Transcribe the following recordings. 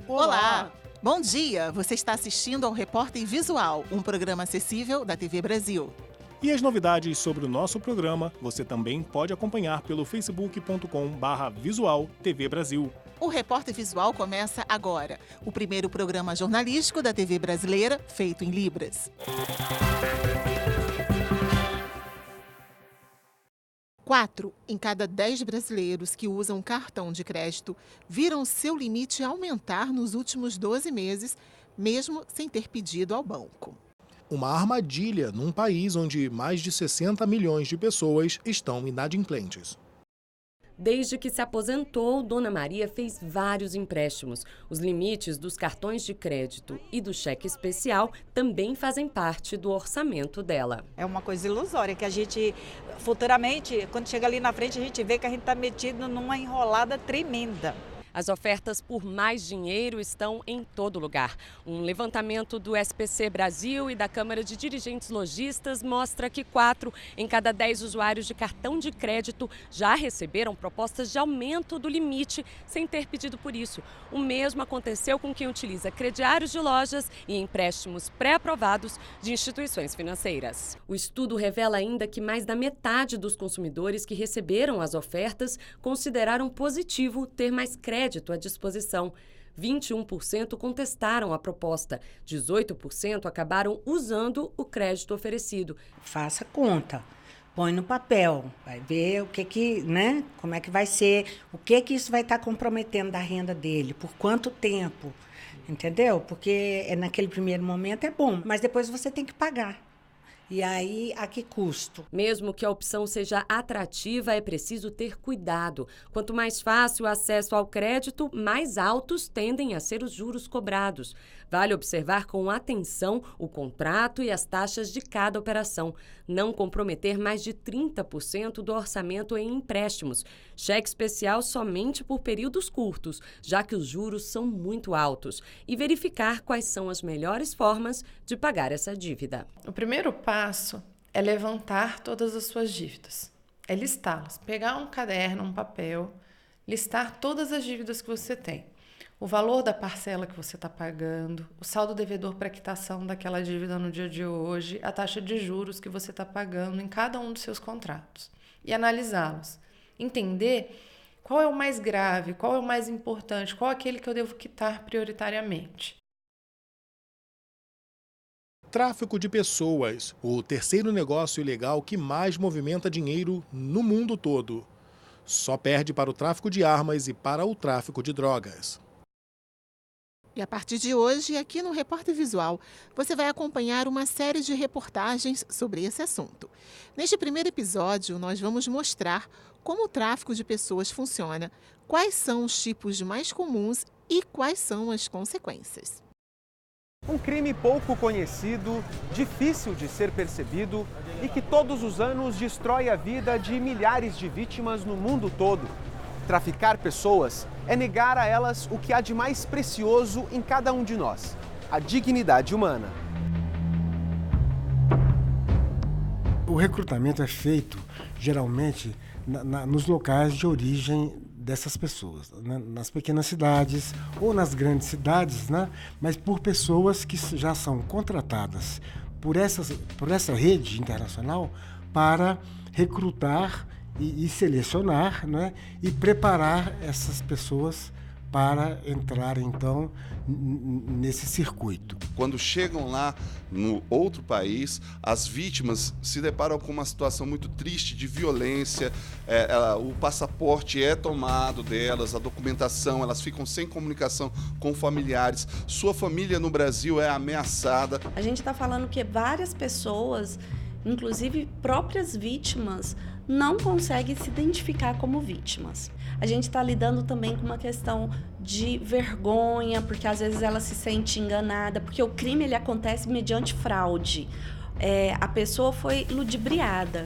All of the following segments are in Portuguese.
Olá! Bom dia! Você está assistindo ao Repórter Visual, um programa acessível da TV Brasil. E as novidades sobre o nosso programa você também pode acompanhar pelo facebook.com/visual TV Brasil. O Repórter Visual começa agora, o primeiro programa jornalístico da TV brasileira feito em Libras. 4 em cada 10 brasileiros que usam cartão de crédito viram seu limite aumentar nos últimos 12 meses, mesmo sem ter pedido ao banco. Uma armadilha num país onde mais de 60 milhões de pessoas estão inadimplentes. Desde que se aposentou, Dona Maria fez vários empréstimos. Os limites dos cartões de crédito e do cheque especial também fazem parte do orçamento dela. É uma coisa ilusória que a gente, futuramente, quando chega ali na frente, a gente vê que a gente está metido numa enrolada tremenda. As ofertas por mais dinheiro estão em todo lugar. Um levantamento do SPC Brasil e da Câmara de Dirigentes Lojistas mostra que 4 em cada 10 usuários de cartão de crédito já receberam propostas de aumento do limite sem ter pedido por isso. O mesmo aconteceu com quem utiliza crediários de lojas e empréstimos pré-aprovados de instituições financeiras. O estudo revela ainda que mais da metade dos consumidores que receberam as ofertas consideraram positivo ter mais crédito à disposição. 21% contestaram a proposta, 18% acabaram usando o crédito oferecido. Faça conta, põe no papel, vai ver o que, né? Como é que vai ser, o que isso vai estar comprometendo da renda dele, por quanto tempo, entendeu? Porque naquele primeiro momento é bom, mas depois você tem que pagar. E aí, a que custo? Mesmo que a opção seja atrativa, é preciso ter cuidado. Quanto mais fácil o acesso ao crédito, mais altos tendem a ser os juros cobrados. Vale observar com atenção o contrato e as taxas de cada operação. Não comprometer mais de 30% do orçamento em empréstimos. Cheque especial somente por períodos curtos, já que os juros são muito altos. E verificar quais são as melhores formas de pagar essa dívida. O primeiro passo é levantar todas as suas dívidas. É listá-las. Pegar um caderno, um papel, listar todas as dívidas que você tem. O valor da parcela que você está pagando, o saldo devedor para quitação daquela dívida no dia de hoje, a taxa de juros que você está pagando em cada um dos seus contratos. E analisá-los. Entender qual é o mais grave, qual é o mais importante, qual é aquele que eu devo quitar prioritariamente. Tráfico de pessoas, o terceiro negócio ilegal que mais movimenta dinheiro no mundo todo. Só perde para o tráfico de armas e para o tráfico de drogas. E a partir de hoje, aqui no Repórter Visual, você vai acompanhar uma série de reportagens sobre esse assunto. Neste primeiro episódio, nós vamos mostrar como o tráfico de pessoas funciona, quais são os tipos mais comuns e quais são as consequências. Um crime pouco conhecido, difícil de ser percebido e que todos os anos destrói a vida de milhares de vítimas no mundo todo. Traficar pessoas é negar a elas o que há de mais precioso em cada um de nós, a dignidade humana. O recrutamento é feito, geralmente, nos locais de origem dessas pessoas, né? Nas pequenas cidades ou nas grandes cidades, né? Mas por pessoas que já são contratadas por essa rede internacional para recrutar e selecionar, né? E preparar essas pessoas para entrar, então, nesse circuito. Quando chegam lá no outro país, as vítimas se deparam com uma situação muito triste de violência, o passaporte é tomado delas, a documentação, elas ficam sem comunicação com familiares, sua família no Brasil é ameaçada. A gente está falando que várias pessoas, inclusive próprias vítimas, não conseguem se identificar como vítimas. A gente está lidando também com uma questão de vergonha, porque às vezes ela se sente enganada, porque o crime ele acontece mediante fraude. A pessoa foi ludibriada,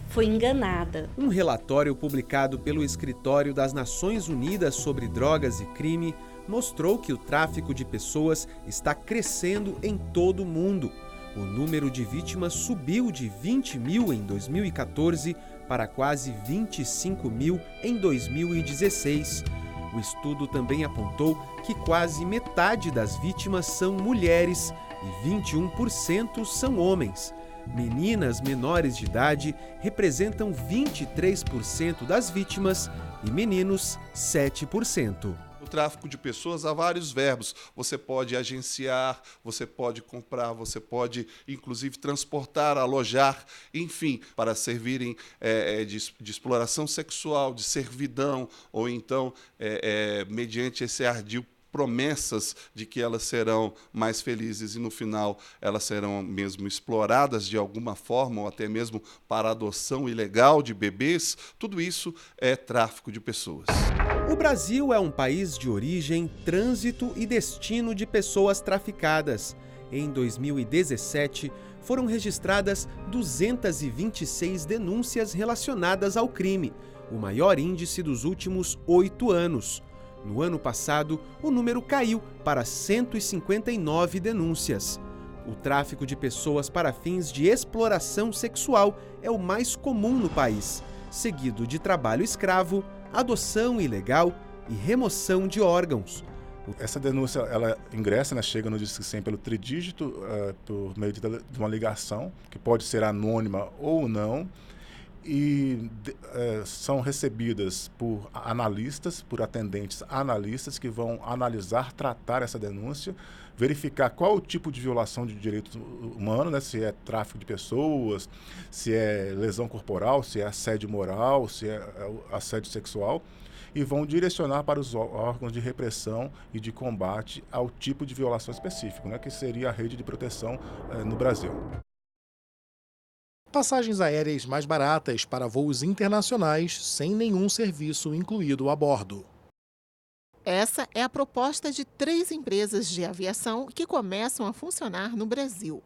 foi enganada. Um relatório publicado pelo Escritório das Nações Unidas sobre Drogas e Crime mostrou que o tráfico de pessoas está crescendo em todo o mundo. O número de vítimas subiu de 20 mil em 2014 para quase 25 mil em 2016. O estudo também apontou que quase metade das vítimas são mulheres e 21% são homens. Meninas menores de idade representam 23% das vítimas e meninos 7%. No tráfico de pessoas há vários verbos. Você pode agenciar, você pode comprar, você pode, inclusive, transportar, alojar, enfim, para servirem de exploração sexual, de servidão, ou então, mediante esse ardil, promessas de que elas serão mais felizes e, no final, elas serão mesmo exploradas de alguma forma, ou até mesmo para adoção ilegal de bebês. Tudo isso é tráfico de pessoas. O Brasil é um país de origem, trânsito e destino de pessoas traficadas. Em 2017, foram registradas 226 denúncias relacionadas ao crime, o maior índice dos últimos 8 anos. No ano passado, o número caiu para 159 denúncias. O tráfico de pessoas para fins de exploração sexual é o mais comum no país, seguido de trabalho escravo, adoção ilegal e remoção de órgãos. Essa denúncia ela ingressa, chega no Disque 100 pelo tridígito, por meio de uma ligação, que pode ser anônima ou não, e são recebidas por analistas, por atendentes analistas, que vão analisar, tratar essa denúncia, verificar qual o tipo de violação de direitos humanos, se é tráfico de pessoas, se é lesão corporal, se é assédio moral, se é assédio sexual, e vão direcionar para os órgãos de repressão e de combate ao tipo de violação específico, que seria a rede de proteção no Brasil. Passagens aéreas mais baratas para voos internacionais sem nenhum serviço incluído a bordo. Essa é a proposta de 3 empresas de aviação que começam a funcionar no Brasil.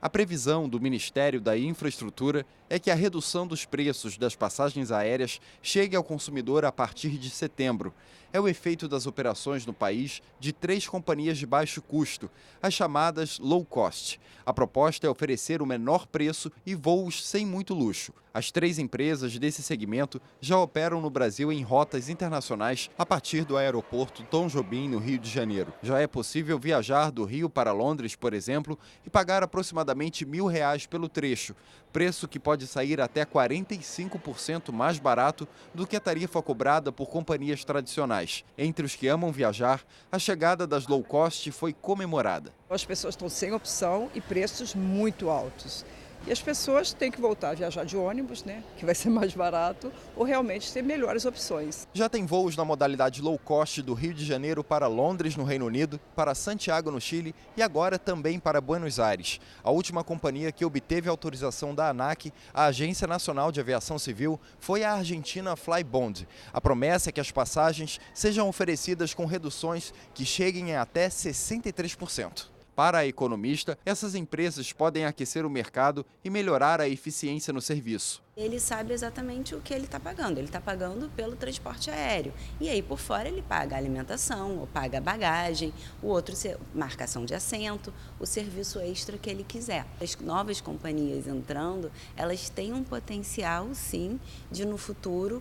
A previsão do Ministério da Infraestrutura é que a redução dos preços das passagens aéreas chegue ao consumidor a partir de setembro. É o efeito das operações no país de 3 companhias de baixo custo, as chamadas low cost. A proposta é oferecer o menor preço e voos sem muito luxo. As 3 empresas desse segmento já operam no Brasil em rotas internacionais a partir do aeroporto Tom Jobim, no Rio de Janeiro. Já é possível viajar do Rio para Londres, por exemplo, e pagar aproximadamente R$1.000 pelo trecho, preço que pode sair até 45% mais barato do que a tarifa cobrada por companhias tradicionais. Entre os que amam viajar, a chegada das low cost foi comemorada. As pessoas estão sem opção e preços muito altos. E as pessoas têm que voltar a viajar de ônibus, que vai ser mais barato, ou realmente ter melhores opções. Já tem voos na modalidade low cost do Rio de Janeiro para Londres, no Reino Unido, para Santiago, no Chile, e agora também para Buenos Aires. A última companhia que obteve autorização da ANAC, a Agência Nacional de Aviação Civil, foi a argentina Flybond. A promessa é que as passagens sejam oferecidas com reduções que cheguem a até 63%. Para a economista, essas empresas podem aquecer o mercado e melhorar a eficiência no serviço. Ele sabe exatamente o que ele está pagando. Ele está pagando pelo transporte aéreo. E aí, por fora, ele paga a alimentação, ou paga a bagagem, o outro, marcação de assento, o serviço extra que ele quiser. As novas companhias entrando, elas têm um potencial, sim, de no futuro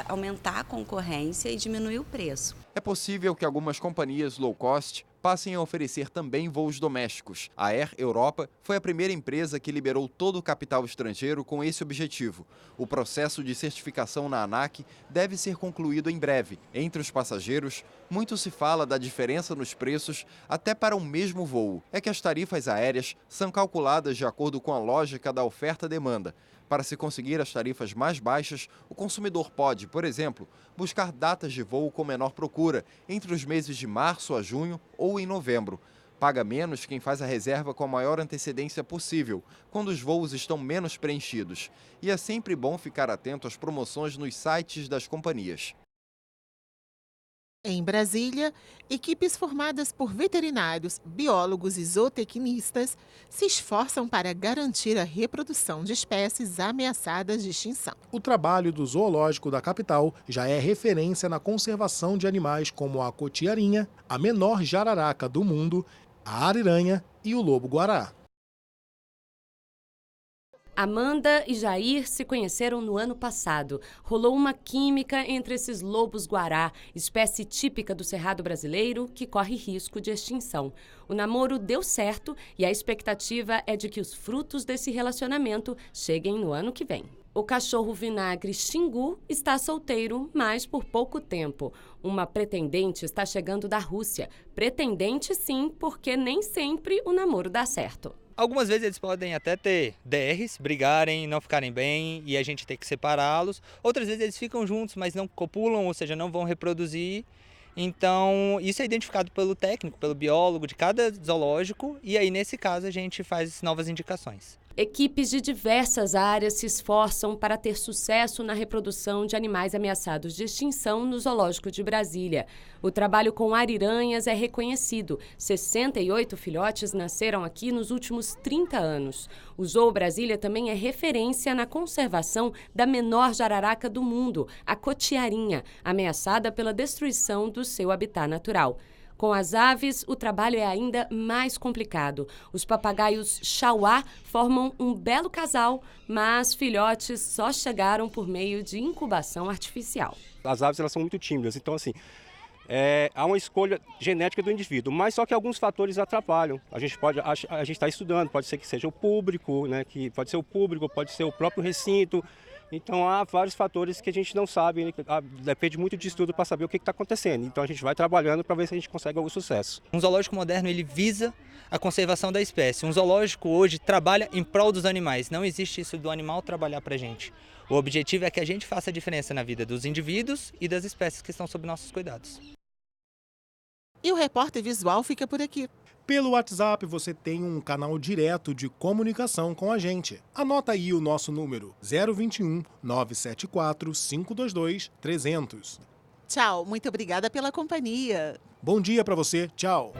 aumentar a concorrência e diminuir o preço. É possível que algumas companhias low cost passem a oferecer também voos domésticos. A Air Europa foi a primeira empresa que liberou todo o capital estrangeiro com esse objetivo. O processo de certificação na ANAC deve ser concluído em breve. Entre os passageiros, muito se fala da diferença nos preços até para o mesmo voo. É que as tarifas aéreas são calculadas de acordo com a lógica da oferta-demanda. Para se conseguir as tarifas mais baixas, o consumidor pode, por exemplo, buscar datas de voo com menor procura, entre os meses de março a junho ou em novembro. Paga menos quem faz a reserva com a maior antecedência possível, quando os voos estão menos preenchidos. E é sempre bom ficar atento às promoções nos sites das companhias. Em Brasília, equipes formadas por veterinários, biólogos e zootecnistas se esforçam para garantir a reprodução de espécies ameaçadas de extinção. O trabalho do zoológico da capital já é referência na conservação de animais como a cotiarinha, a menor jararaca do mundo, a ariranha e o lobo-guará. Amanda e Jair se conheceram no ano passado. Rolou uma química entre esses lobos-guará, espécie típica do cerrado brasileiro que corre risco de extinção. O namoro deu certo e a expectativa é de que os frutos desse relacionamento cheguem no ano que vem. O cachorro vinagre Xingu está solteiro, mas por pouco tempo. Uma pretendente está chegando da Rússia. Pretendente sim, porque nem sempre o namoro dá certo. Algumas vezes eles podem até ter DRs, brigarem, não ficarem bem e a gente tem que separá-los. Outras vezes eles ficam juntos, mas não copulam, ou seja, não vão reproduzir. Então, isso é identificado pelo técnico, pelo biólogo de cada zoológico e aí, nesse caso, a gente faz novas indicações. Equipes de diversas áreas se esforçam para ter sucesso na reprodução de animais ameaçados de extinção no Zoológico de Brasília. O trabalho com ariranhas é reconhecido. 68 filhotes nasceram aqui nos últimos 30 anos. O Zoo Brasília também é referência na conservação da menor jararaca do mundo, a cotiarinha, ameaçada pela destruição do seu habitat natural. Com as aves, o trabalho é ainda mais complicado. Os papagaios chauá formam um belo casal, mas filhotes só chegaram por meio de incubação artificial. As aves elas são muito tímidas, então assim, há uma escolha genética do indivíduo, mas só que alguns fatores atrapalham. A gente está estudando, pode ser que seja o público, né, que pode ser o público, pode ser o próprio recinto. Então há vários fatores que a gente não sabe, né? Depende muito de estudo para saber o que está acontecendo. Então a gente vai trabalhando para ver se a gente consegue algum sucesso. Um zoológico moderno ele visa a conservação da espécie. Um zoológico hoje trabalha em prol dos animais. Não existe isso do animal trabalhar para a gente. O objetivo é que a gente faça a diferença na vida dos indivíduos e das espécies que estão sob nossos cuidados. E o Repórter Visual fica por aqui. Pelo WhatsApp você tem um canal direto de comunicação com a gente. Anota aí o nosso número: 021 974 522 300. Tchau, muito obrigada pela companhia. Bom dia para você, tchau.